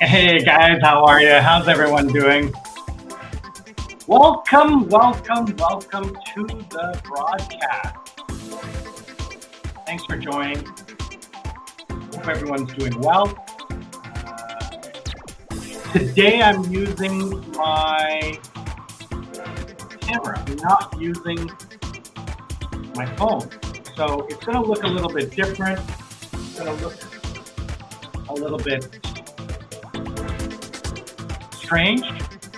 Hey guys, how are you? How's everyone doing? Welcome to the broadcast. Thanks for joining. Hope everyone's doing well. Today I'm using my camera. I'm not using my phone. So it's going to look a little bit different. It's going to look a little bit strange,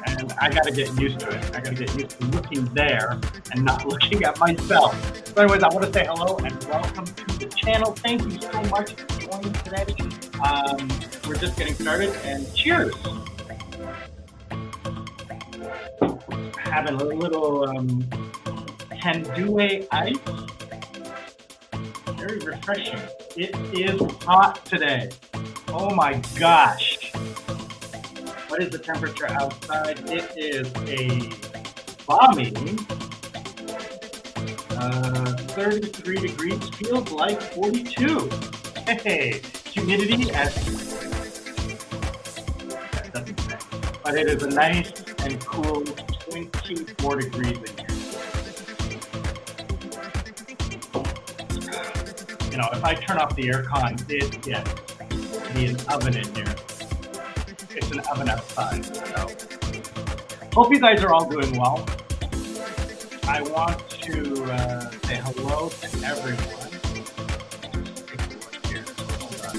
and I got to get used to it. I got to get used to looking there and not looking at myself. So anyways, I want to say hello and welcome to the channel. Thank you so much for joining today. We're just getting started, and cheers. Having a little Tanduay ice. Very refreshing. It is hot today. Oh my gosh. What is the temperature outside? It is a balmy 33 degrees, feels like 42. Hey, humidity at, that doesn't say, but it is a nice and cool 24 degrees in here. You know, if I turn off the aircon, it gets to be an oven in here. It's an oven outside, so hope you guys are all doing well. I want to say hello to everyone. Just take a look here. Hold on.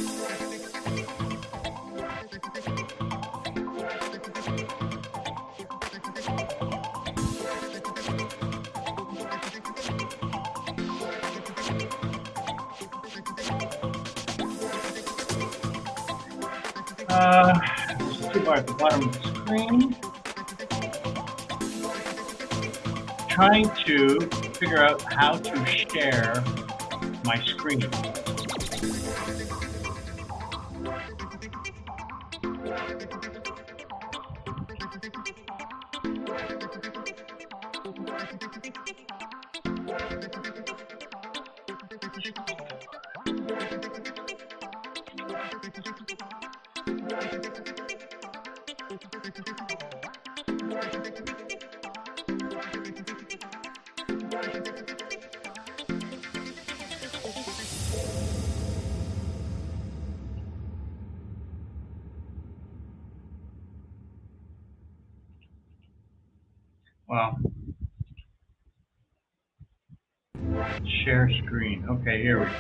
Bar at the bottom of the screen. Trying to figure out how to share my screen. Well, share screen. Okay, here we go.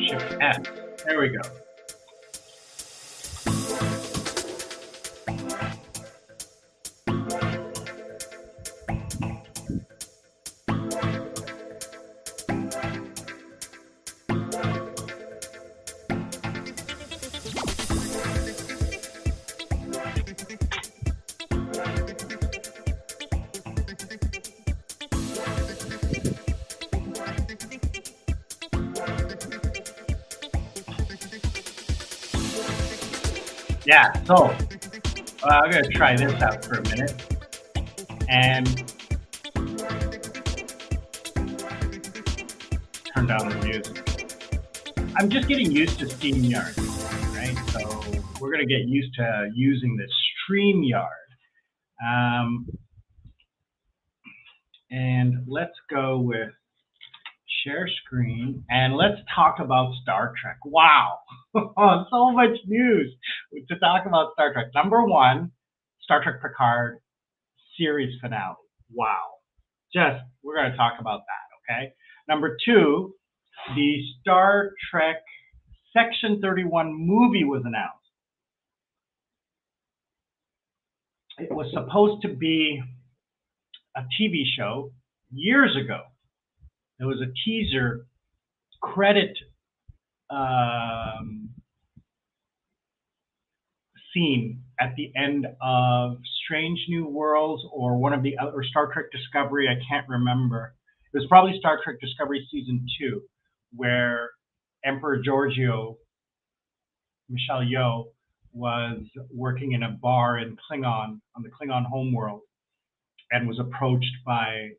Shift F. There we go. Yeah, so I'm going to try this out for a minute. And turn down the music. I'm just getting used to StreamYard, right? So we're going to get used to using the StreamYard. And let's go with share screen, and let's talk about Star Trek. Wow, so much news to talk about Star Trek. Number one, Star Trek Picard series finale. Wow, we're going to talk about that, okay? Number two, the Star Trek Section 31 movie was announced. It was supposed to be a TV show years ago. There was a teaser credit scene at the end of Strange New Worlds or one of the other Star Trek Discovery. I can't remember. It was probably Star Trek Discovery season 2, where Emperor Giorgio, Michelle Yeoh, was working in a bar in Klingon on the Klingon homeworld and was approached by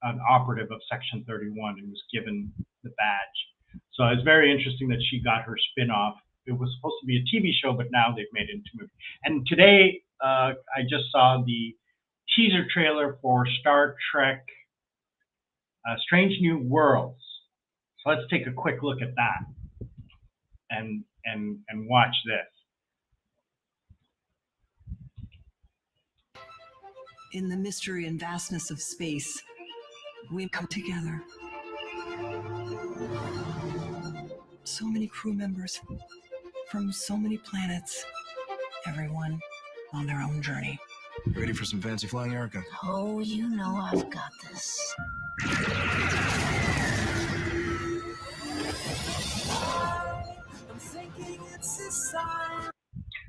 an operative of Section 31 and was given the badge. So it's very interesting that she got her spin-off. It was supposed to be a TV show, but now they've made it into a movie. And today, I just saw the teaser trailer for Star Trek Strange New Worlds. So let's take a quick look at that and watch this. In the mystery and vastness of space, we come together. So many crew members from so many planets, everyone on their own journey. Ready for some fancy flying, Erica? Oh, you know I've got this.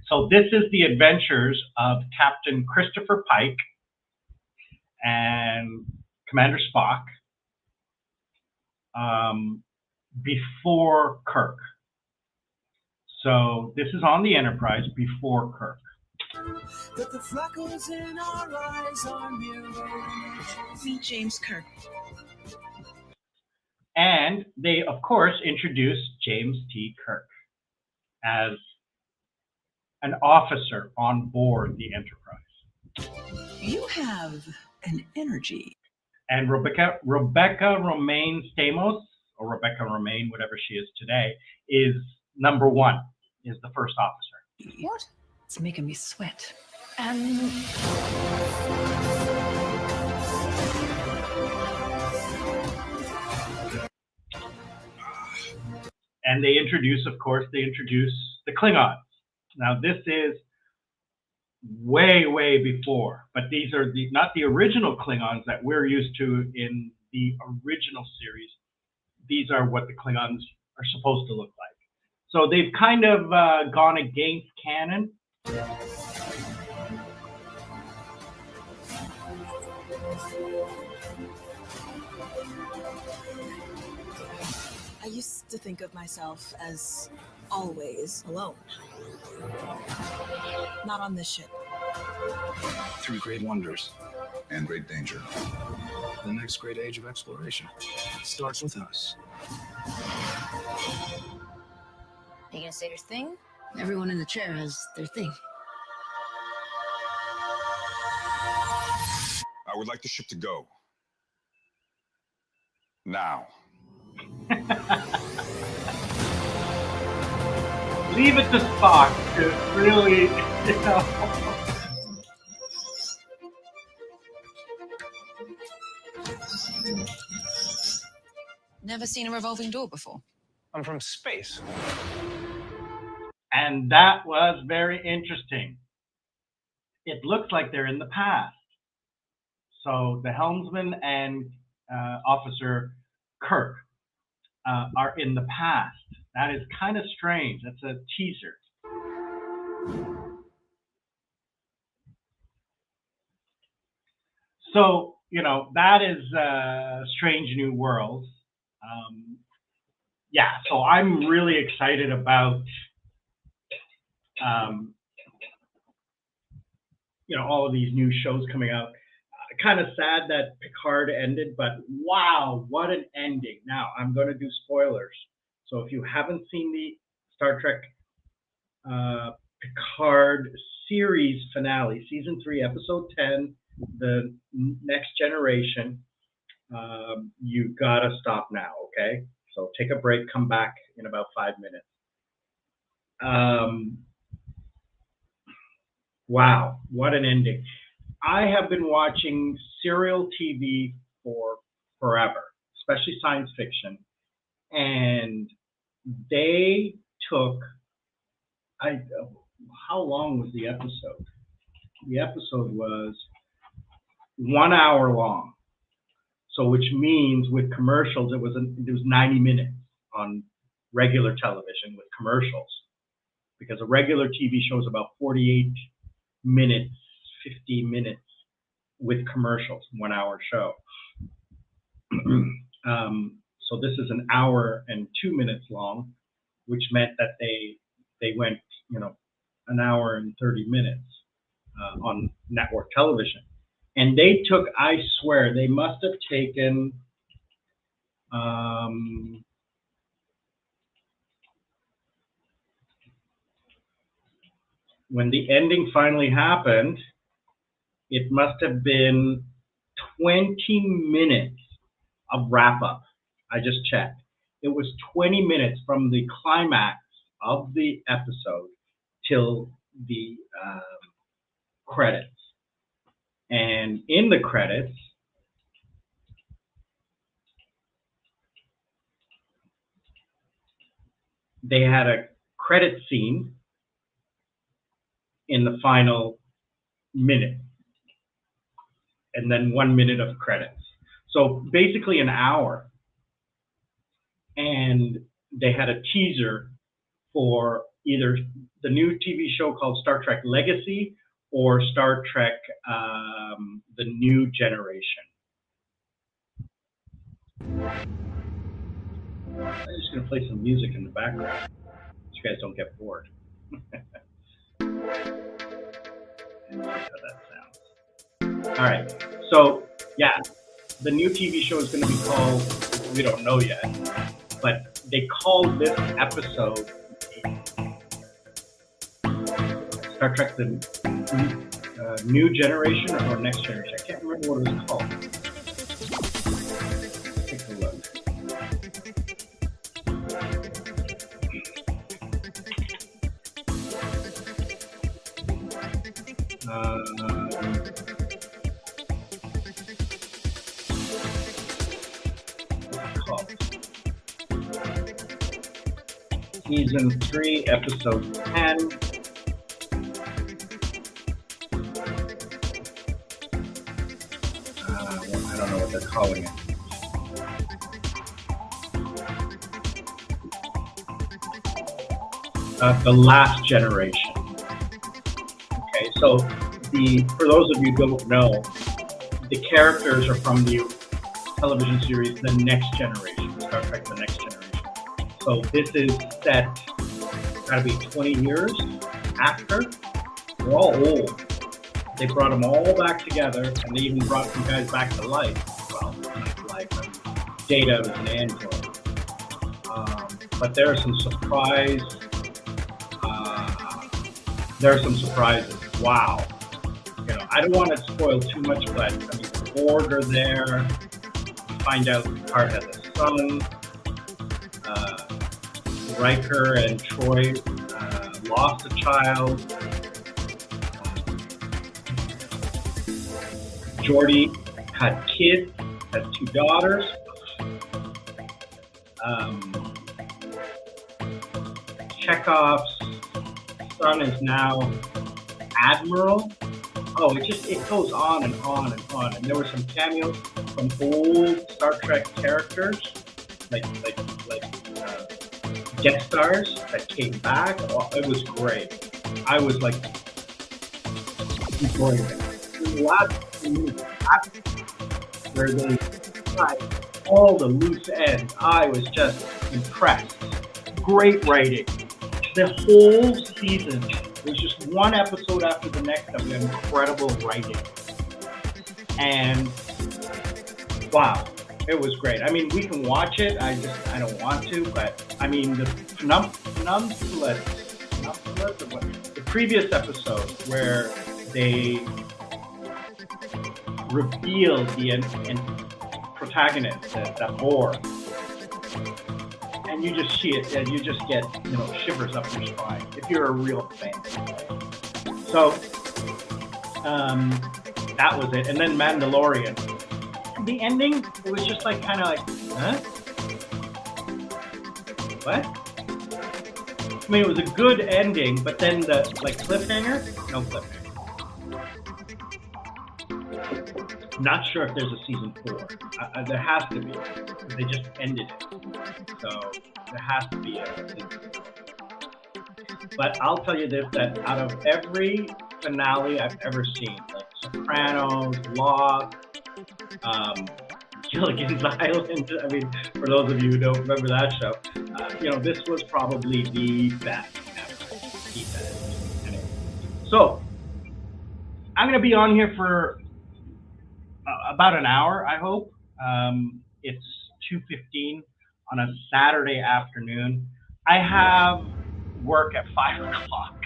So this is the adventures of Captain Christopher Pike and Commander Spock before Kirk. So this is on the Enterprise before Kirk. That the freckles in our eyes are mirrors. Meet James Kirk. And they, of course, introduced James T. Kirk as an officer on board the Enterprise. You have an energy. And Rebecca Romijn Stamos, or Rebecca Romijn, whatever she is today, is number one, is the first officer. What? It's making me sweat. And they introduce, of course, the Klingons. Now, this is way, way before, but these are not the original Klingons that we're used to in the original series. These are what the Klingons are supposed to look like. So they've kind of gone against canon. I used to think of myself as always alone. Not on this ship. Through great wonders and great danger. The next great age of exploration starts with us. You gonna say your thing? Everyone in the chair has their thing. I would like the ship to go. Now. Leave it to Spock to really, you know. Never seen a revolving door before. I'm from space. And that was very interesting. It looks like they're in the past. So the helmsman and Officer Kirk are in the past. That is kind of strange. That's a teaser. So, you know, that is Strange New Worlds. Yeah, so I'm really excited about all of these new shows coming out. Kind of sad that Picard ended, but wow, what an ending. Now, I'm going to do spoilers. So if you haven't seen the Star Trek Picard series finale, season 3, episode 10, The Next Generation, you got to stop now, okay? So take a break, come back in about 5 minutes. Wow, what an ending. I have been watching serial TV for forever, especially science fiction. And they took, how long was the episode? The episode was 1 hour long. So which means with commercials, it was 90 minutes on regular television with commercials. Because a regular TV show is about 48 minutes, 50 minutes with commercials, 1 hour show. So this is 1 hour and 2 minutes long, which meant that they went, 1 hour and 30 minutes on network television. And they took, I swear, they must have taken when the ending finally happened, it must have been 20 minutes of wrap up. I just checked. It was 20 minutes from the climax of the episode till the credits. And in the credits, they had a credit scene in the final minute, and then 1 minute of credits. So basically an hour. And they had a teaser for either the new TV show called Star Trek Legacy or Star Trek The New Generation. I'm just going to play some music in the background so you guys don't get bored. And see how that sounds. All right. So, yeah, the new TV show is going to be called, we don't know yet, but they called this episode Star Trek The New Generation or Next Generation. I can't remember what it was called. Take a look. Season 3, episode 10. I don't know what they're calling it. The Last Generation. Okay, so for those of you who don't know, the characters are from the television series The Next Generation, Star Trek The Next Generation. So this is set, gotta be 20 years after. They're all old. They brought them all back together, and they even brought some guys back to life. Well, not to life, but Data was an android. But there are some surprises. Wow. I don't want to spoil too much, but the Borg are there. You find out Picard has a son. Riker and Troy lost a child. Geordi had kids, has 2 daughters. Chekhov's son is now Admiral. Oh, it goes on and on and on. And there were some cameos from old Star Trek characters, like guest stars that came back. Oh, it was great. I was like enjoying it. The last where they tied all the loose ends, I was just impressed. Great writing. The whole season It was just one episode after the next of incredible writing. And wow, it was great. I mean, we can watch it. I don't want to, but I mean, the previous episode where they revealed the protagonist, the Boar, and you just see it, and you just get, shivers up your spine if you're a real fan. So that was it. And then Mandalorian. The ending, it was just like kind of like, huh? What? I mean, it was a good ending, but then the cliffhanger, no cliffhanger. I'm not sure if there's a season 4. There has to be. They just ended it, so there has to be a season 4. But I'll tell you this: that out of every finale I've ever seen, like Sopranos, Lost, Gilligan's Island. I mean, for those of you who don't remember that show, this was probably the best ever. The best. Anyway. So, I'm going to be on here for about an hour, I hope. It's 2:15 on a Saturday afternoon. I have work at 5 o'clock.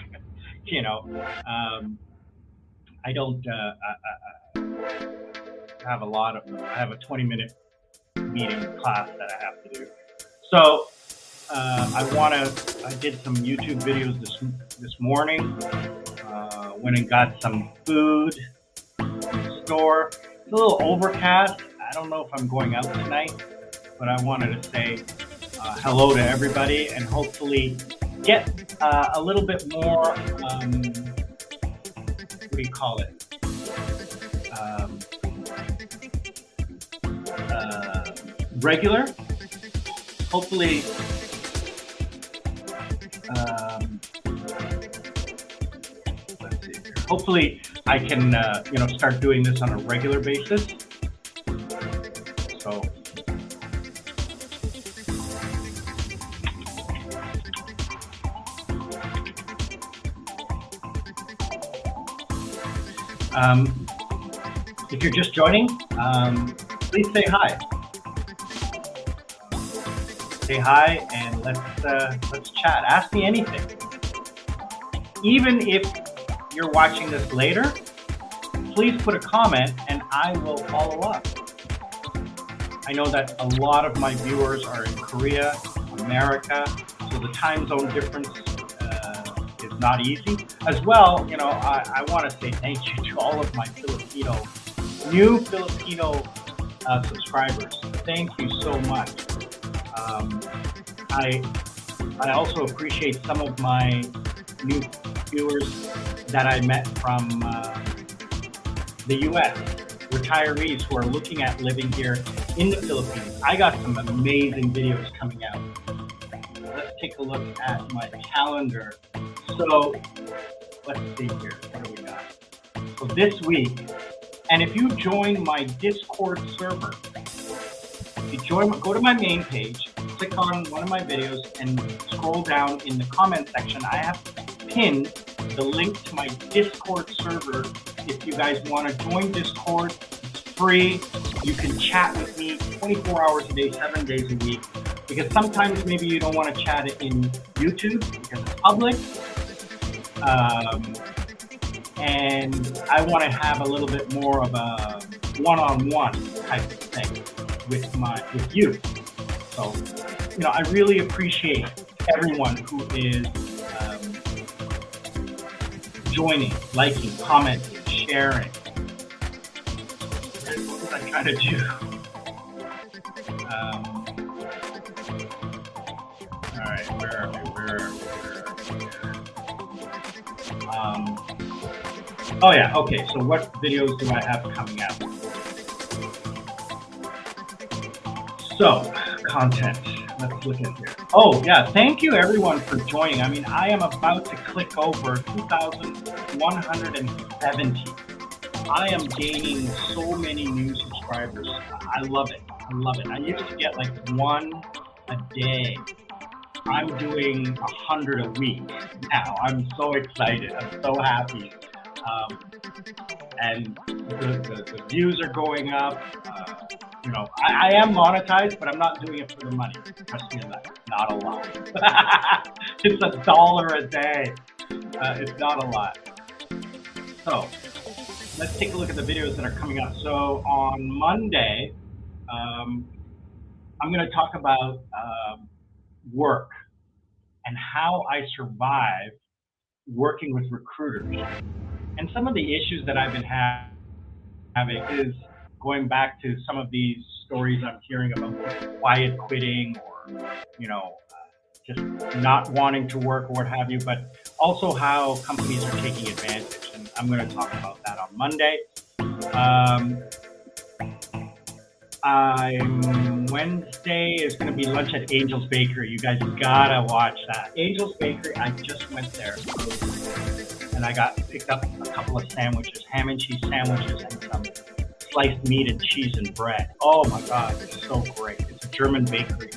I don't have I have a 20-minute meeting class that I have to do. So I did some YouTube videos this morning. Went and got some food from the store. It's a little overcast. I don't know if I'm going out tonight, but I wanted to say hello to everybody and hopefully get a little bit more, what do you call it? Regular. Hopefully, let's see here. Hopefully I can, start doing this on a regular basis. So, if you're just joining, please say hi. Say hi and let's chat. Ask me anything. Even if you're watching this later, please put a comment and I will follow up. I know that a lot of my viewers are in Korea, America, so the time zone difference is not easy. As well, I want to say thank you to all of my new Filipino subscribers. Thank you so much. I also appreciate some of my new viewers that I met from the U.S., retirees who are looking at living here in the Philippines. I got some amazing videos coming out. Let's take a look at my calendar. So, let's see here. What do we got? So this week, and if you join my Discord server, go to my main page, click on one of my videos, and scroll down in the comment section. I have pinned the link to my Discord server. If you guys want to join Discord, it's free. You can chat with me 24 hours a day, 7 days a week. Because sometimes maybe you don't want to chat it in YouTube because it's public. And I want to have a little bit more of a one-on-one type of thing with you. So, I really appreciate everyone who is joining, liking, commenting, sharing. What was I trying to do? All right, where are we? Oh yeah, okay, so what videos do I have coming out? So, content, let's look at here. Oh yeah, thank you everyone for joining. I mean, I am about to click over 2,170. I am gaining so many new subscribers. I love it, I used to get like one a day. I'm doing 100 a week now. I'm so excited. I'm so happy. And the views are going up. You know, I am monetized, but I'm not doing it for the money. Trust me on that. Not a lot. It's $1 a day. It's not a lot. So let's take a look at the videos that are coming up. So on Monday, I'm going to talk about work and how I survive working with recruiters. And some of the issues that I've been having is going back to some of these stories I'm hearing about quiet quitting or, you know, just not wanting to work or what have you, but also how companies are taking advantage. And I'm going to talk about that on Monday. Wednesday is going to be lunch at Angel's Bakery. You guys gotta watch that. Angel's Bakery, I just went there and I picked up a couple of sandwiches, ham and cheese sandwiches and some sliced meat and cheese and bread. Oh my God, it's so great. It's a German bakery.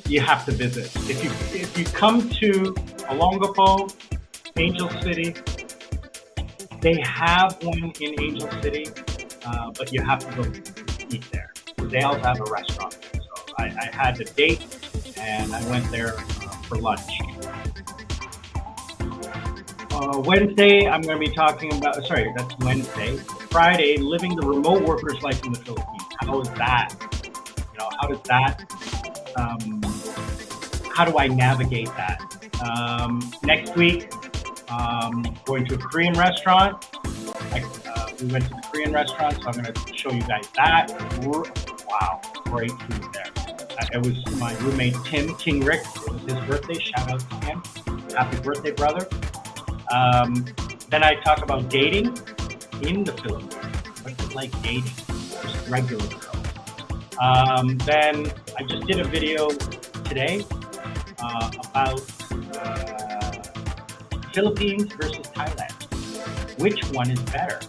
You have to visit. If you come to Olongapo, Angel City, they have one in Angel City, but you have to go eat there. They also have a restaurant there. So I had a date and I went there for lunch. Wednesday, I'm going to be talking about, sorry, that's Wednesday. Friday, living the remote worker's life in the Philippines. How is that? You know, how does that, how do I navigate that? Next week, going to a Korean restaurant. We went to the Korean restaurant, so I'm going to show you guys that. Wow, great food there. It was my roommate, Tim King Rick. It was his birthday. Shout out to him. Happy birthday, brother. Then I talk about dating in the Philippines. What's it like dating? Just regular girls. Then I just did a video today about Philippines versus Thailand. Which one is better?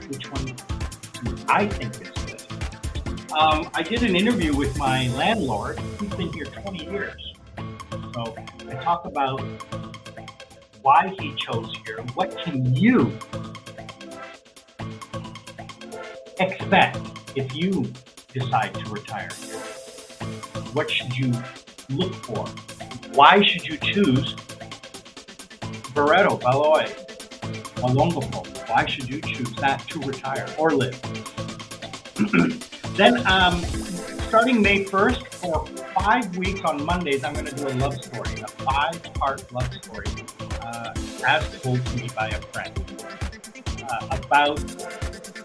Which one I think is good? I did an interview with my landlord. He's been here 20 years. So I talk about why he chose here. What can you expect if you decide to retire here? What should you look for? Why should you choose Barreto, Baloy, Olongapo? Why should you choose that to retire or live? Then, starting May 1st, for 5 weeks on Mondays, I'm going to do a love story, a 5-part love story, as told to me by a friend, about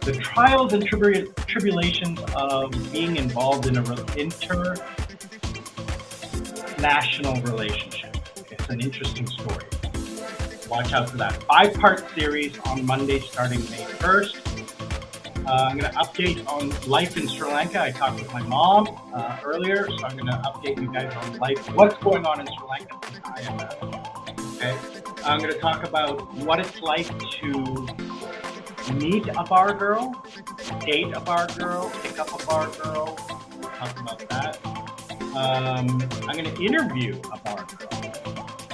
the trials and tribulations of being involved in an international relationship. It's an interesting story. Watch out for that. 5-part series on Monday starting May 1st. I'm going to update on life in Sri Lanka. I talked with my mom earlier, so I'm going to update you guys on life, what's going on in Sri Lanka since I am out. Okay. I'm going to talk about what it's like to meet a bar girl, date a bar girl, pick up a bar girl. Talk about that. I'm going to interview a bar girl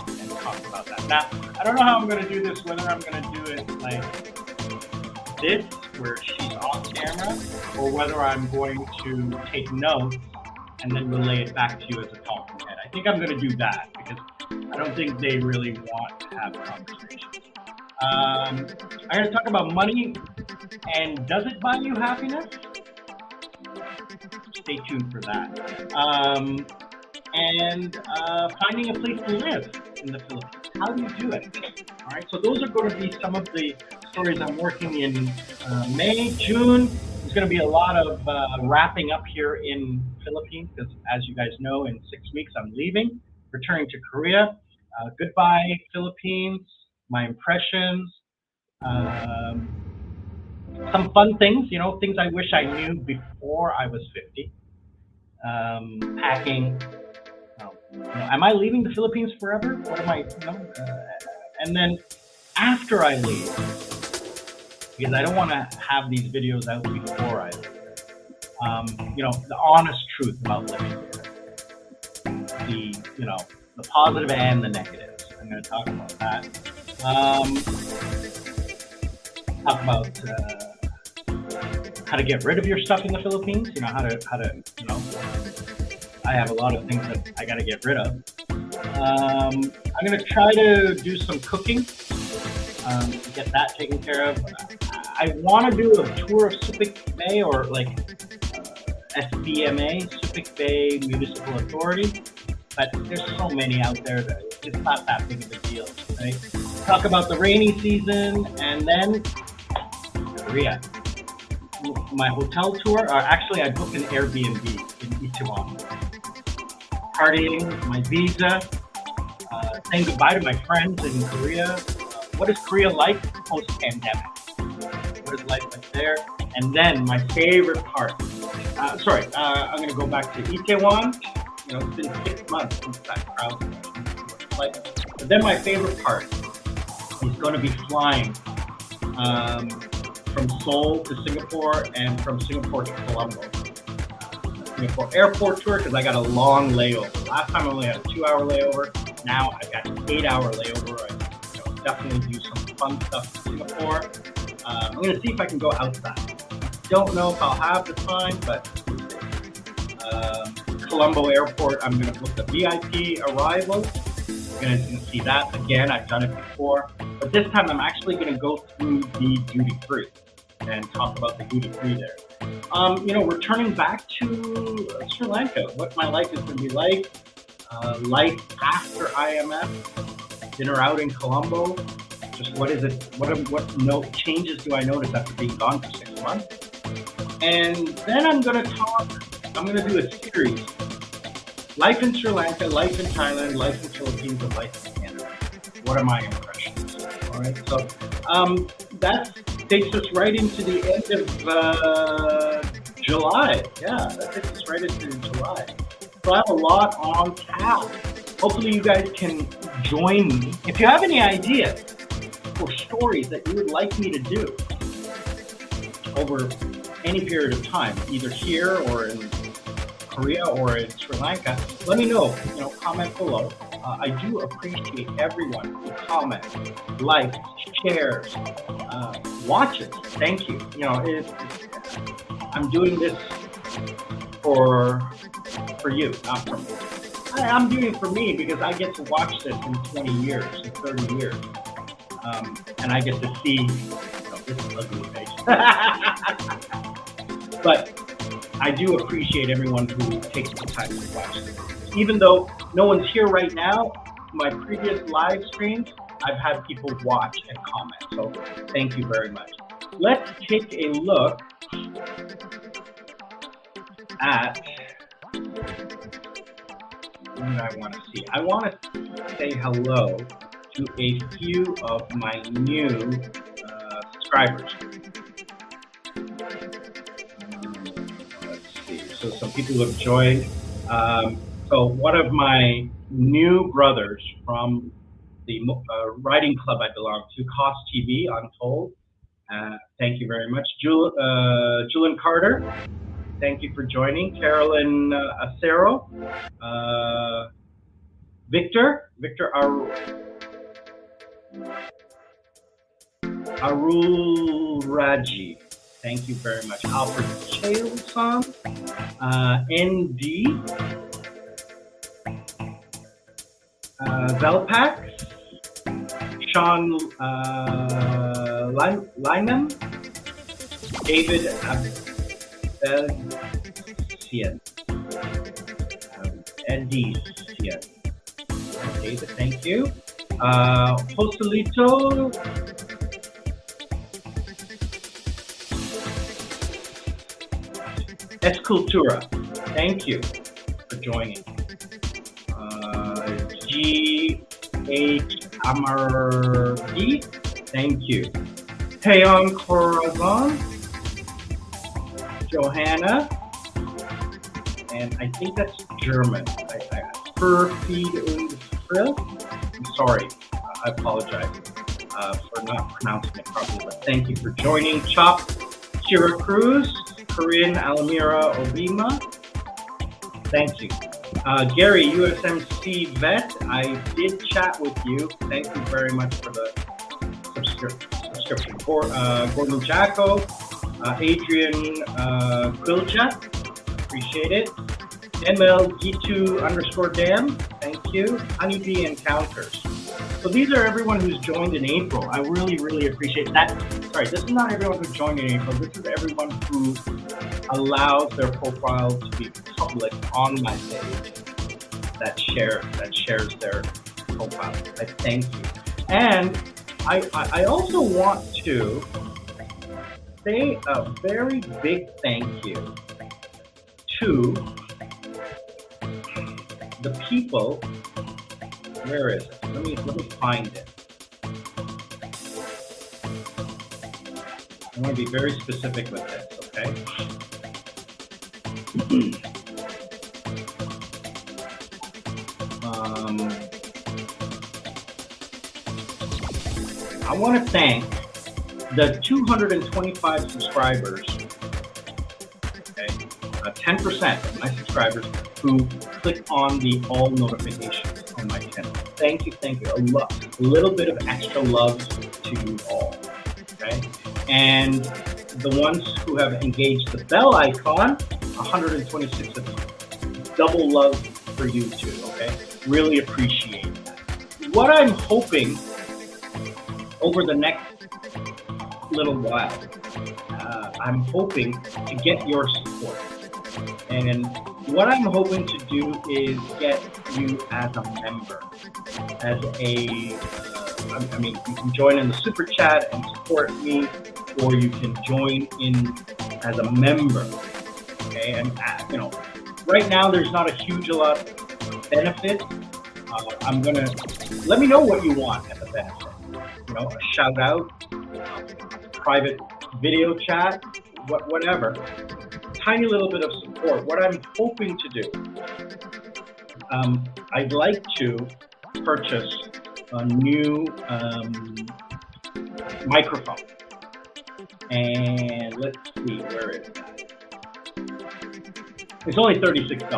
and talk about that. Now, I don't know how I'm going to do this, whether I'm going to do it like this, where she's off camera, or whether I'm going to take notes and then relay it back to you as a talking head. I think I'm going to do that because I don't think they really want to have conversations. I'm going to talk about money and does it buy you happiness? Stay tuned for that. And finding a place to live in the Philippines. How do you do it? All right, so those are going to be some of the stories I'm working in May, June. There's going to be a lot of wrapping up here in Philippines because, as you guys know, in 6 weeks I'm leaving, returning to Korea. Goodbye, Philippines. My impressions. Some fun things, you know, things I wish I knew before I was 50. Packing. You know, am I leaving the Philippines forever? What am I? You know, and then after I leave, because I don't want to have these videos out before I leave. the honest truth about living here. The positive and the negatives. I'm going to talk about that. Talk about how to get rid of your stuff in the Philippines. How to I have a lot of things that I got to get rid of. I'm going to try to do some cooking, get that taken care of. I want to do a tour of Subic Bay, or SBMA, Subic Bay Municipal Authority, but there's so many out there that it's not that big of a deal, right? Talk about the rainy season, and then Korea. My hotel tour, or actually I booked an Airbnb in Itaewon. Partying, my visa, saying goodbye to my friends in Korea. What is Korea like post-pandemic? What is life like there? And then my favorite part. I'm going to go back to Itaewon. It's been 6 months since that crowd. But then my favorite part is going to be flying from Seoul to Singapore and from Singapore to Colombo. Singapore airport tour, because I got a long layover. Last time I only had a 2-hour layover. Now I've got an 8-hour layover. I definitely do some fun stuff in Singapore. I'm going to see if I can go outside. Don't know if I'll have the time, but Colombo Airport, I'm going to book the VIP arrival. I'm going to see that again. I've done it before. But this time I'm actually going to go through the duty free and talk about the duty free there. Returning back to Sri Lanka, what my life is going to be like, life after IMF, dinner out in Colombo, just what is it, what changes do I notice after being gone for 6 months? And then I'm going to do a series, life in Sri Lanka, life in Thailand, life in Philippines, and life in Canada. What are my impressions? All right, so that takes us right into the end of July. Yeah, that takes us right into July. So I have a lot on tap. Hopefully you guys can join me. If you have any ideas or stories that you would like me to do over any period of time, either here or in Korea or in Sri Lanka, let me know. Comment below. I do appreciate everyone who comments, likes, shares, watches. Thank you. I'm doing this for you, not for me. I'm doing it for me because I get to watch this in 20 years, in 30 years. And I get to see this ugly face. But I do appreciate everyone who takes the time to watch this. Even though no one's here right now, my previous live streams, I've had people watch and comment. So thank you very much. Let's take a look at what I want to see. I want to say hello to a few of my new subscribers. Let's see. So some people have joined. So one of my new brothers from the writing club I belong to, Cost TV, Untold. Thank you very much. Julian Carter, thank you for joining. Carolyn Acero. Victor Arulraji, thank you very much. Alfred Chalson, ND, Velpax, Sean Lyman, David Abdesian, Edisian. David, thank you. Joselito Escultura, thank you for joining. G.H. Amardi, thank you. Teon Corazon, Johanna, and I think that's German. Furfeed und Frill. I'm sorry, I apologize for not pronouncing it properly, but thank you for joining. Chop Shira Cruz, Corinne Alamira Obima, thank you. Gary, USMC Vet, I did chat with you. Thank you very much for the subscription. Gordon Jacko, Adrian Quilja, appreciate it. MLG2_Dan, thank you. Honeybee Encounters. So these are everyone who's joined in April. I really, really appreciate that. Sorry, this is not everyone who joined in April. This is everyone who allows their profile to be public on my page that shares their profile. I thank you. And I also want to say a very big thank you to the people. Where is it? Let me find it. I want to be very specific with this, okay? I want to thank the 225 subscribers, okay? 10% of my subscribers who click on the all notifications on my channel. Thank you. A little bit of extra love to you all, okay? And the ones who have engaged the bell icon, 126 of you. Double love for you too, okay? Really appreciate that. What I'm hoping over the next little while, I'm hoping to get your support. And what I'm hoping to do is get you as a member, I mean, you can join in the super chat and support me, or you can join in as a member, okay? And, you know, right now there's not a huge lot of benefit. Let me know what you want as a benefit. You know, a shout out, private video chat, whatever. Tiny little bit of support. What I'm hoping to do, I'd like to purchase a new microphone. And let's see, where is that? It's only $36.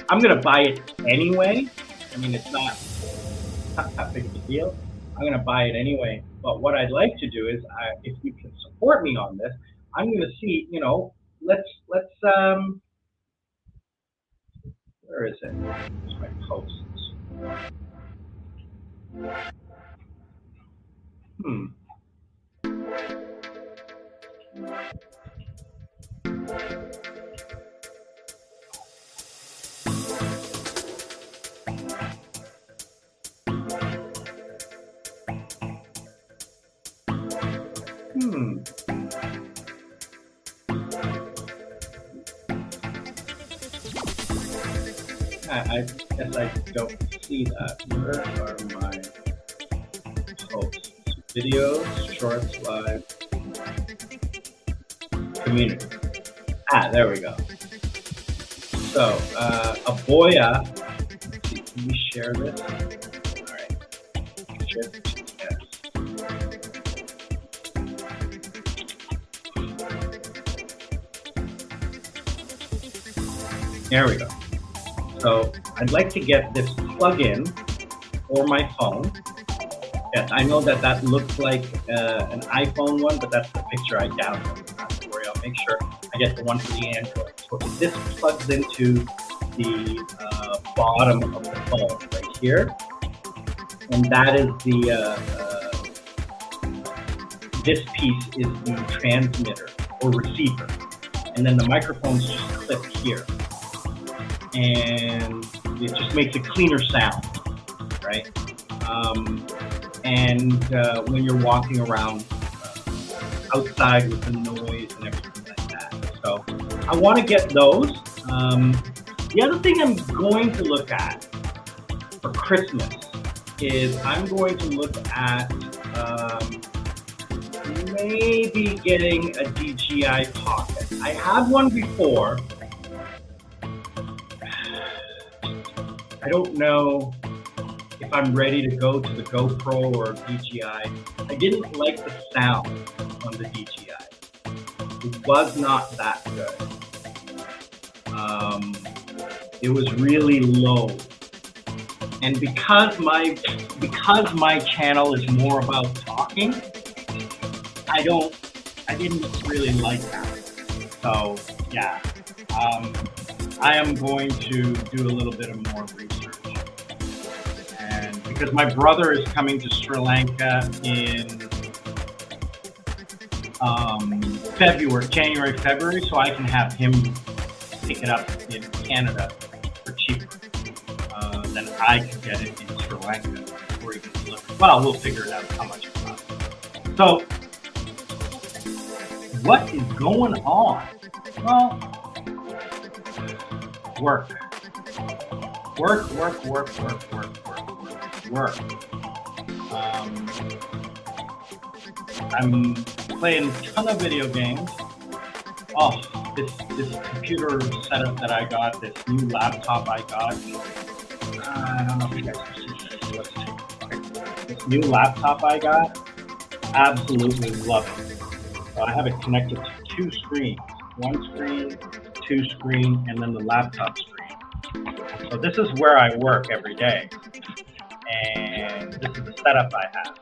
I'm gonna buy it anyway. I mean, it's not that big of a deal. I'm gonna buy it anyway. But what I'd like to do is, if you can support me on this, I'm gonna see, you know, let's where is it? Where's my posts? I guess I don't see that. Where are my posts? Videos, shorts, live, community. There we go. So, Aboya, let's see, can we share this? All right, share this. There we go. So I'd like to get this plug-in for my phone. Yes, I know that looks like an iPhone one, but that's the picture I downloaded. Not to worry, I'll make sure I get the one for the Android. So this plugs into the bottom of the phone right here. And that is this piece is the transmitter or receiver. And then the microphone's just clipped here. And it just makes a cleaner sound, right? When you're walking around outside with the noise and everything like that. So I want to get those. The other thing I'm going to look at for Christmas is I'm going to look at maybe getting a DJI Pocket. I had one before. I don't know if I'm ready to go to the GoPro or DJI. I didn't like the sound on the DJI. It was not that good. It was really low. And because my channel is more about talking, I didn't really like that. So yeah, I am going to do a little bit of more research. And because my brother is coming to Sri Lanka in January, February, so I can have him pick it up in Canada for cheaper than I could get it in Sri Lanka or even delivered. Well, we'll figure it out how much it costs. So, what is going on? Well, work. I'm playing a ton of video games. Oh, this computer setup that I got, this new laptop I got. I don't know if you guys can see this. Let's see. Okay. This new laptop I got, absolutely love it. So I have it connected to two screens. One screen, two screen, and then the laptop screen. So this is where I work every day. And this is the setup I have.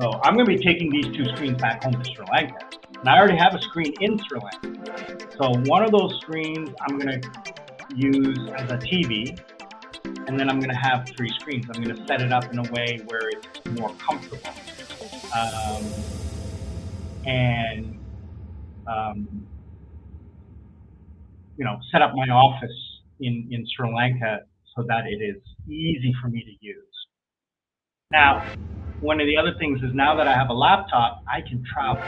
So I'm going to be taking these two screens back home to Sri Lanka. And I already have a screen in Sri Lanka. So one of those screens I'm going to use as a TV. And then I'm going to have three screens. I'm going to set it up in a way where it's more comfortable. Set up my office in Sri Lanka so that it is easy for me to use. Now, one of the other things is now that I have a laptop, I can travel.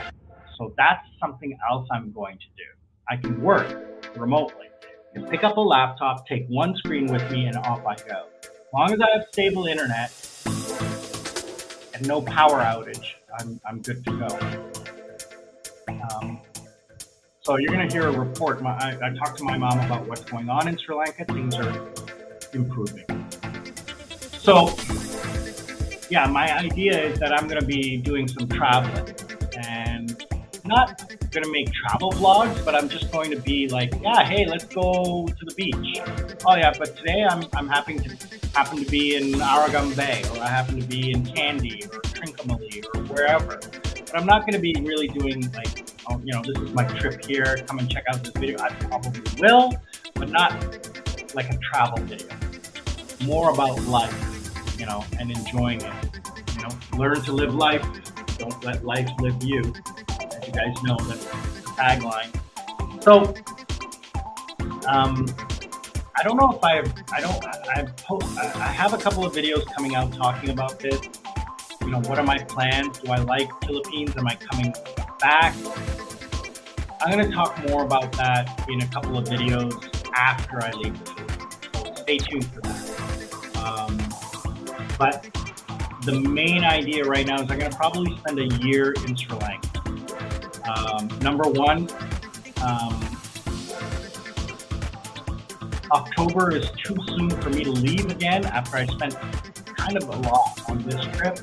So that's something else I'm going to do. I can work remotely. I can pick up a laptop, take one screen with me, and off I go. As long as I have stable internet and no power outage, I'm good to go. So you're going to hear a report. I talked to my mom about what's going on in Sri Lanka. Things are improving. So, yeah, my idea is that I'm going to be doing some traveling. And not going to make travel vlogs, but I'm just going to be like, yeah, hey, let's go to the beach. Oh, yeah, but today I'm happen to be in Aragon Bay, or I happen to be in Kandy, or Trincomalee, or wherever. But I'm not going to be really doing like, oh, this is my trip here, come and check out this video. I probably will, but not like a travel video. More about life, and enjoying it. Learn to live life. Don't let life live you. As you guys know, that's the tagline. So, I don't know if I have a couple of videos coming out talking about this. What are my plans? Do I like Philippines? Am I coming back? I'm going to talk more about that in a couple of videos after I leave the Philippines. So stay tuned for that. But the main idea right now is I'm going to probably spend a year in Sri Lanka. Number one, October is too soon for me to leave again after I spent kind of a lot on this trip.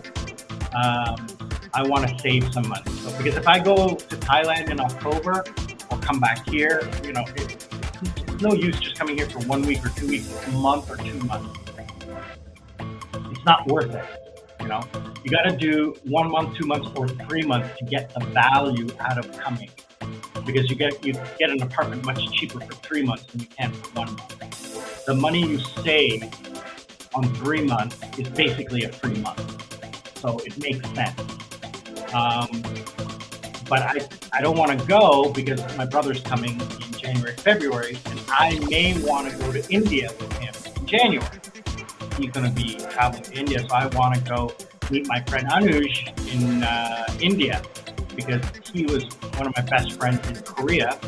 I want to save some money. So, because if I go to Thailand in October or come back here, it's no use just coming here for 1 week or 2 weeks, a month or 2 months. It's not worth it. You got to do 1 month, 2 months, or 3 months to get the value out of coming. Because you get an apartment much cheaper for 3 months than you can for 1 month. The money you save on 3 months is basically a free month. So it makes sense. But I don't want to go because my brother's coming in January, February, and I may want to go to India with him in January. He's going to be traveling to India, so I want to go meet my friend Anuj in India because he was one of my best friends in Korea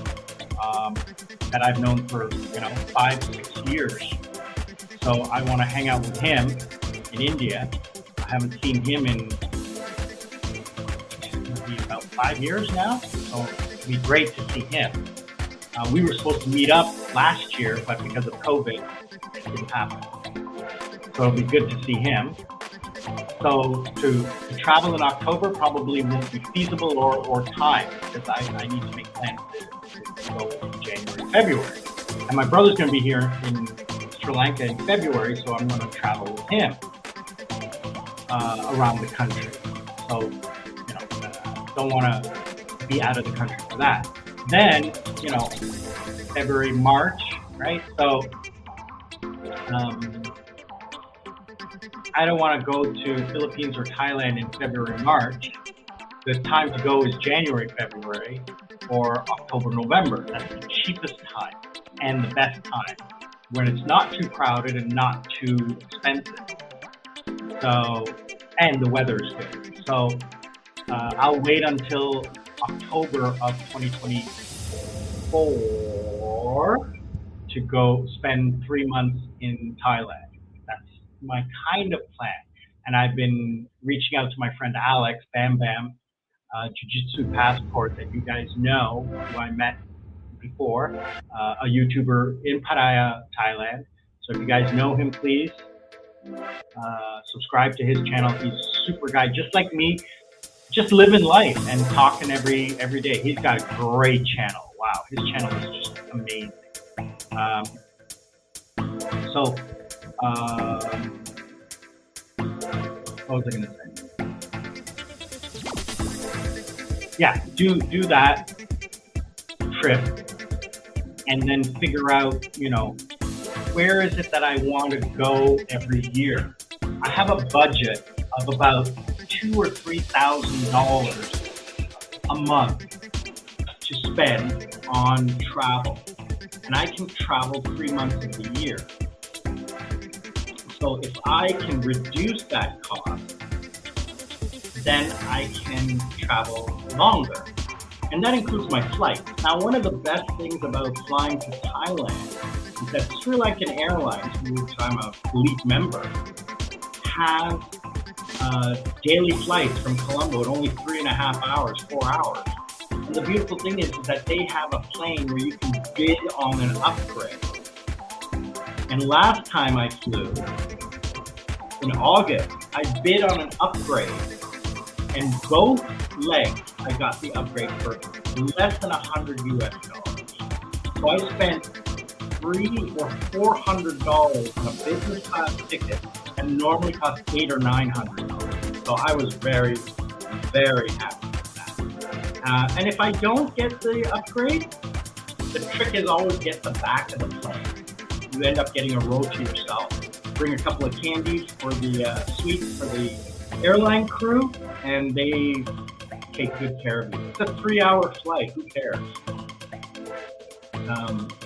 that I've known for 5-6 years. So I want to hang out with him in India. I haven't seen him in maybe about 5 years now, so it'd be great to see him. We were supposed to meet up last year, but because of COVID, it didn't happen. So it'll be good to see him. So to travel in October probably won't be feasible or time, because I need to make plans to go in January, February. And my brother's going to be here in Sri Lanka in February, so I'm going to travel with him around the country. So, don't want to be out of the country for that. Then, February, March, right? So, I don't want to go to Philippines or Thailand in February, March. The time to go is January, February, or October, November. That's the cheapest time and the best time when it's not too crowded and not too expensive. So, and the weather's good. So, I'll wait until October of 2024 to go spend 3 months in Thailand. That's my kind of plan. And I've been reaching out to my friend Alex, Bam Bam, Jiu-Jitsu Passport, that you guys know, who I met before, a YouTuber in Pattaya, Thailand. So if you guys know him, please subscribe to his channel. He's a super guy, just like me, just living life and talking every day. He's got a great channel. Wow, his channel is just amazing. What was I going to say? Yeah, do that trip and then figure out, where is it that I want to go every year. I have a budget of about $2,000 or $3,000 a month to spend on travel, and I can travel 3 months of the year. So if I can reduce that cost, then I can travel longer. And that includes my flights. Now, one of the best things about flying to Thailand is that Sri Lankan Airlines, which I'm a elite member, have daily flights from Colombo at only 3.5 hours, 4 hours. And the beautiful thing is that they have a plane where you can bid on an upgrade. And last time I flew, in August, I bid on an upgrade, and both legs I got the upgrade for less than $100 US. So I spent $300 or $400 on a business class ticket, and normally costs $800 or $900. So I was very, very happy with that. And if I don't get the upgrade, the trick is always get the back of the plane. You end up getting a row to yourself. Bring a couple of candies for the sweets for the airline crew, and they take good care of you. It's a 3-hour flight. Who cares?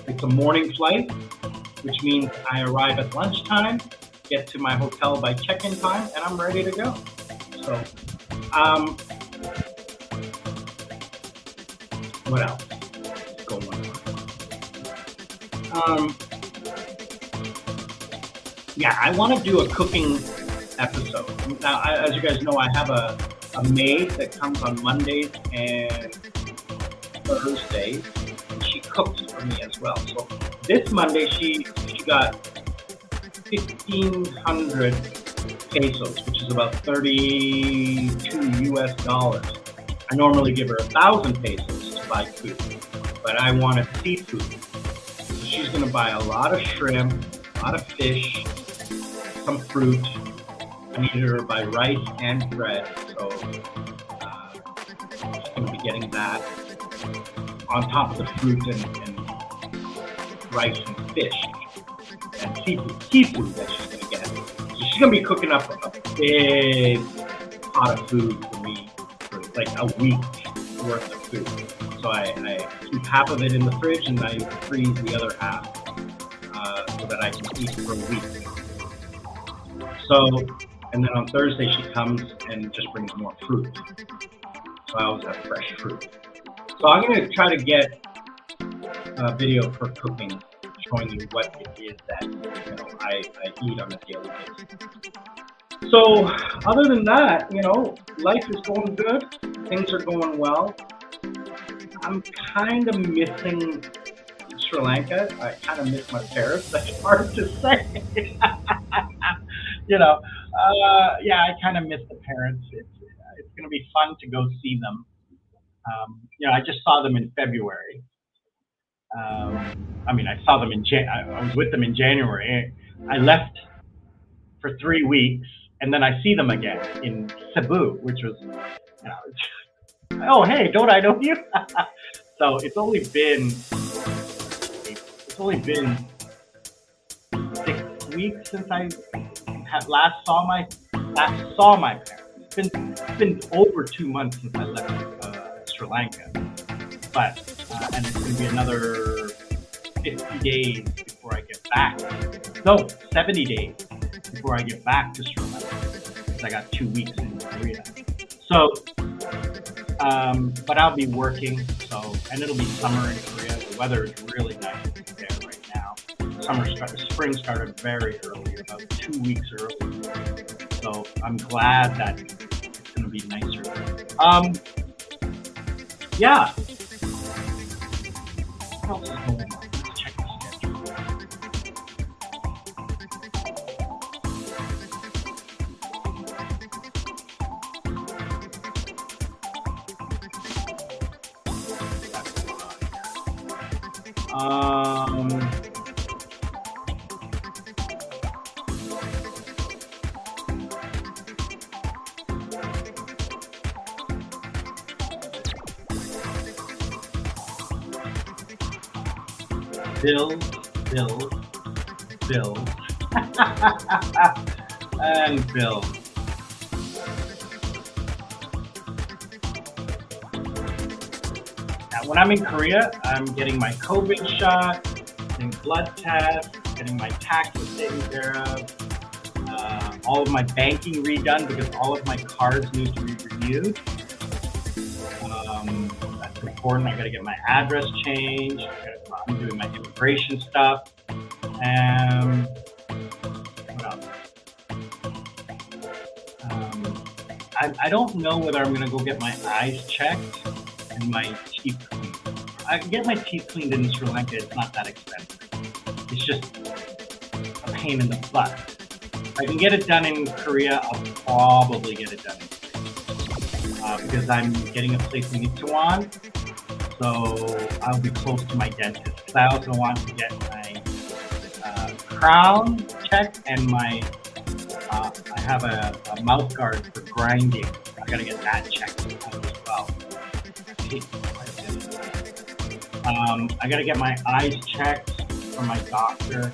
It's a morning flight, which means I arrive at lunchtime, get to my hotel by check-in time, and I'm ready to go. So, what else is going on? Yeah, I want to do a cooking episode. Now, as you guys know, I have a maid that comes on Mondays and Thursdays, and she cooks for me as well. So this Monday, she got 1,500 pesos, which is about $32 US. I normally give her 1,000 pesos to buy food, but I wanted seafood. So she's going to buy a lot of shrimp, a lot of fish, some fruit. I needed her to buy rice and bread, so she's going to be getting that on top of the fruit and rice and fish and seafood that she's going to get. So she's going to be cooking up a big pot of food for me for like a week worth of food. So I keep half of it in the fridge and I freeze the other half so that I can eat for a week. So, and then on Thursday she comes and just brings more fruit. So I always have fresh fruit. So I'm going to try to get a video of her cooking, showing you what it is that I eat on a daily basis. So other than that, life is going good. Things are going well. I'm kind of missing Sri Lanka. I kind of miss my parents. That's hard to say. Yeah, I kind of miss the parents. It's going to be fun to go see them. I just saw them in February. I mean, I saw them I was with them in January. I left for 3 weeks, and then I see them again in Cebu, which was, oh, hey, don't I know you? So it's only been 6 weeks since I last saw my parents. It's been over 2 months since I left Sri Lanka, but and it's going to be another 50 days before I get back. No, 70 days before I get back to Sri Lanka, because I got 2 weeks in Korea. So, but I'll be working. So, and it'll be summer in Korea. The weather is really nice there right now. Spring started very early, about 2 weeks early. So I'm glad that it's going to be nicer. Yeah. What else is going on? Let's check the schedule. Bills, and bills. Now, when I'm in Korea, I'm getting my COVID shot, getting blood tests, getting my taxes taken care of, all of my banking redone because all of my cards need to be renewed. That's important. I got to get my address changed. I'm doing my immigration stuff. What else? I don't know whether I'm going to go get my eyes checked and my teeth cleaned. I can get my teeth cleaned in Sri Lanka. It's not that expensive. It's just a pain in the butt. If I can get it done in Korea, I'll probably get it done in Korea. Because I'm getting a place in Itaewon. So I'll be close to my dentist. I also want to get my crown checked and my I have a mouth guard for grinding. I gotta get that checked as well. I gotta get my eyes checked from my doctor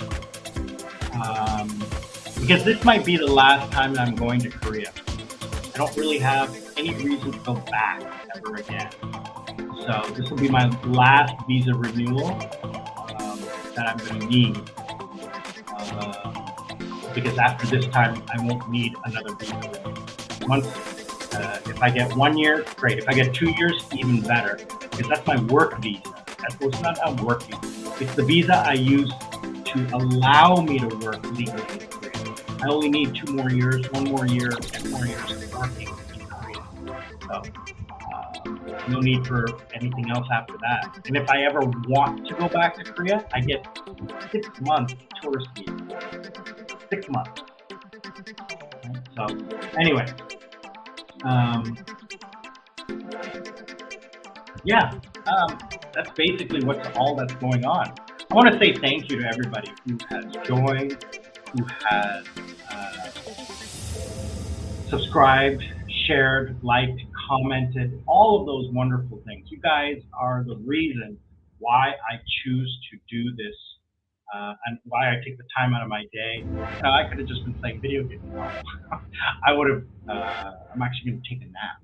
because this might be the last time that I'm going to Korea. I don't really have any reason to go back ever again. So this will be my last visa renewal that I'm going to need. Because after this time, I won't need another visa renewal. If I get 1 year, great. If I get 2 years, even better. Because that's my work visa. It's not a work visa. It's the visa I use to allow me to work legally in Korea. I only need 2 more years, 1 more year, 10 more years of working in Korea. So no need for anything else after that. And if I ever want to go back to Korea, I get 6 months tourist visa. 6 months. So anyway, that's basically all that's going on. I want to say thank you to everybody who has joined, who has subscribed, shared, liked, commented, all of those wonderful things. You guys are the reason why I choose to do this and why I take the time out of my day. I could have just been playing video games. I would have, I'm actually going to take a nap.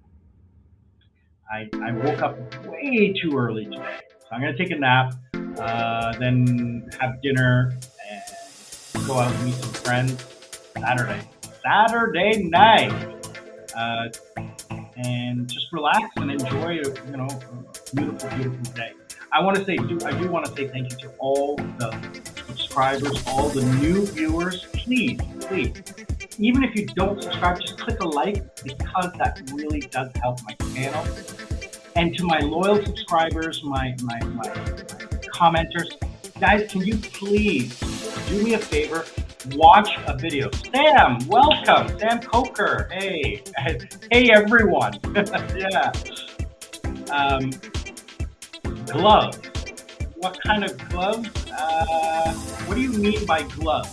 I woke up way too early today. So I'm going to take a nap, then have dinner and go out and meet some friends Saturday night. And just relax and enjoy a beautiful, beautiful day. I do want to say thank you to all the subscribers, all the new viewers. Please, even if you don't subscribe, just click a like because that really does help my channel. And to my loyal subscribers, my commenters, guys, can you please do me a favor? watch a video. Sam, welcome. Sam Coker. Hey. Hey, everyone. Yeah. Gloves. What kind of gloves? What do you mean by gloves?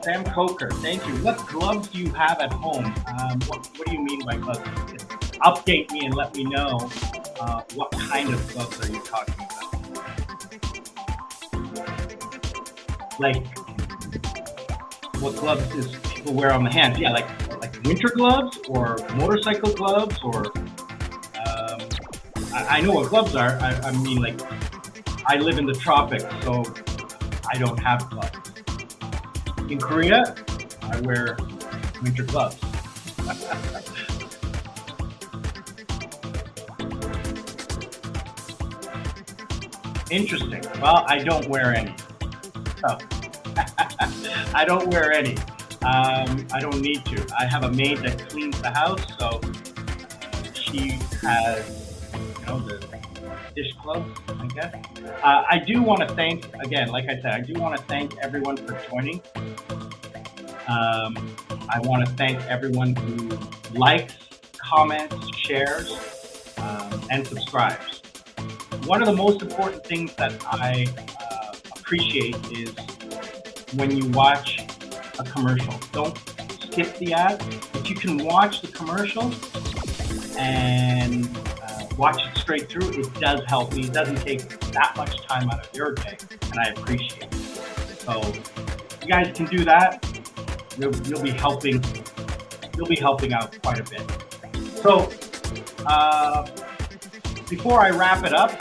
Sam Coker, thank you. What gloves do you have at home? What do you mean by gloves? Update me and let me know what kind of gloves are you talking about? Like, what gloves does people wear on the hands? Yeah, like winter gloves or motorcycle gloves or I know what gloves are. I mean, like, I live in the tropics, so I don't have gloves. In Korea, I wear winter gloves. Interesting. Well, I don't wear any. So, I don't wear any. I don't need to. I have a maid that cleans the house, so she has, the dish gloves, I guess. I do want to thank, again, like I said, I do want to thank everyone for joining. I want to thank everyone who likes, comments, shares, and subscribes. One of the most important things that I appreciate is when you watch a commercial. Don't skip the ad. If you can watch the commercial and watch it straight through, it does help me. It doesn't take that much time out of your day, and I appreciate it. So if you guys can do that, you'll be helping. You'll be helping out quite a bit. So before I wrap it up,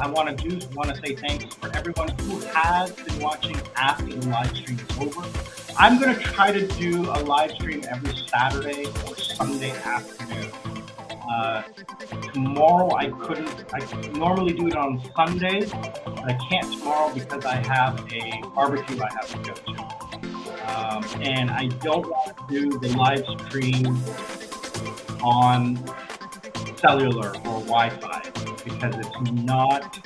I want to say thanks for everyone who has been watching after the live stream is over. I'm going to try to do a live stream every Saturday or Sunday afternoon. Tomorrow I normally do it on Sundays, but I can't tomorrow because I have a barbecue I have to go to. And I don't want to do the live stream on cellular or Wi-Fi because it's not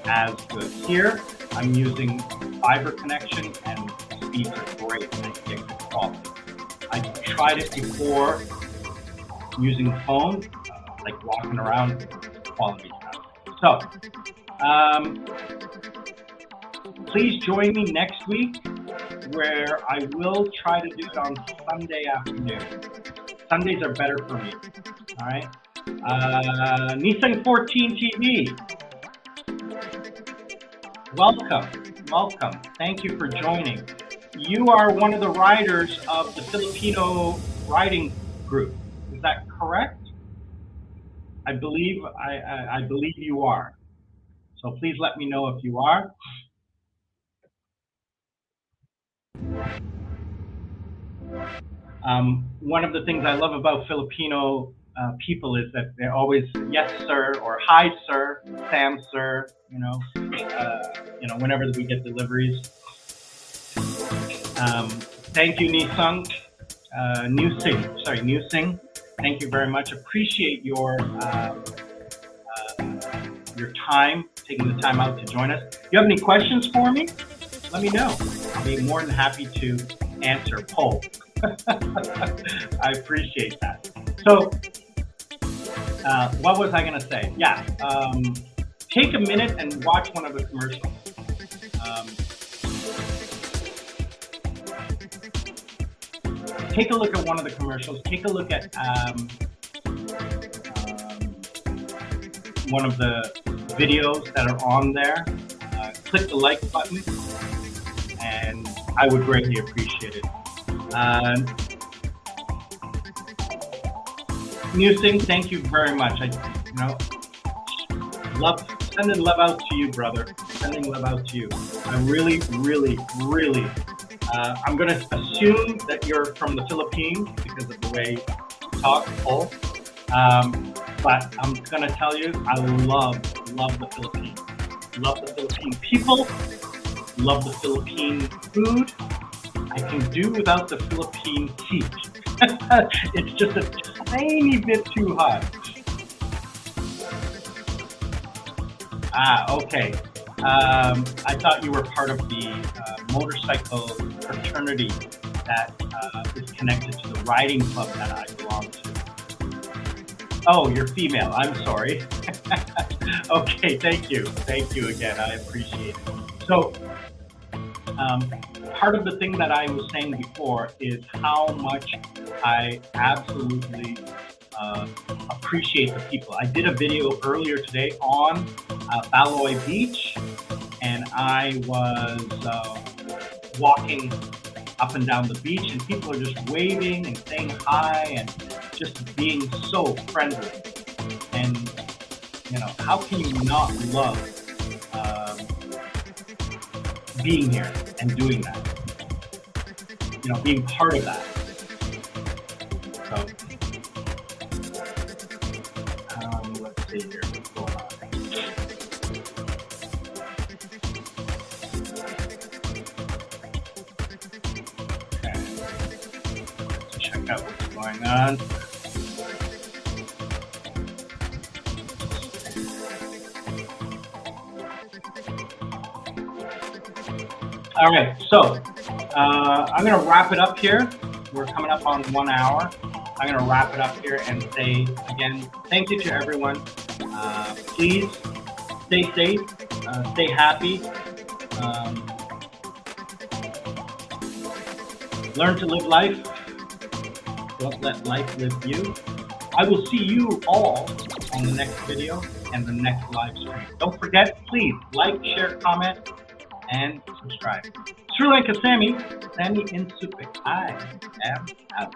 as good. Here, I'm using fiber connection and speeds are great and I get good quality. I tried it before using the phone, like walking around, quality stuff. So, please join me next week where I will try to do it on Sunday afternoon. Sundays are better for me, all right? Nissan 14 TV, welcome. Thank you for joining. You are one of the riders of the Filipino riding group. Is that correct? I believe you are. So please let me know if you are. One of the things I love about Filipino people is that they're always yes sir or hi sir, Sam sir, whenever we get deliveries. Thank you, Nisung, Nusing. Thank you very much. Appreciate your time, taking the time out to join us. If you have any questions for me, let me know. I'll be more than happy to answer poll. I appreciate that. So, what was I going to say? Yeah, take a minute and watch one of the commercials. Take a look at one of the commercials. Take a look at one of the videos that are on there. Click the like button, and I would greatly appreciate it. Nusing, thank you very much. Love sending love out to you, brother. Sending love out to you. I really, I'm going to assume that you're from the Philippines because of the way you talk, Paul. But I'm going to tell you, I love the Philippines. Love the Philippine people. Love the Philippine food. I can do without the Philippine heat. It's just a tiny bit too hot. Okay. I thought you were part of the motorcycle fraternity that is connected to the riding club that I belong to. Oh, you're female. I'm sorry. Okay, thank you. Thank you again. I appreciate it. So, part of the thing that I was saying before is how much I absolutely appreciate the people. I did a video earlier today on Baloy Beach, and I was walking up and down the beach, and people are just waving and saying hi and just being so friendly. And, you know, how can you not love being here and doing that? You know, being part of that. So, let's see here. What's going on? Okay. Let's check out what's going on. All right, so I'm going to wrap it up here. We're coming up on 1 hour. I'm going to wrap it up here and say, again, thank you to everyone. Please stay safe, stay happy, learn to live life. Don't let life live you. I will see you all on the next video and the next live stream. Don't forget, please like, share, comment, and subscribe. Sri Lanka Sammy Insupik. I am out.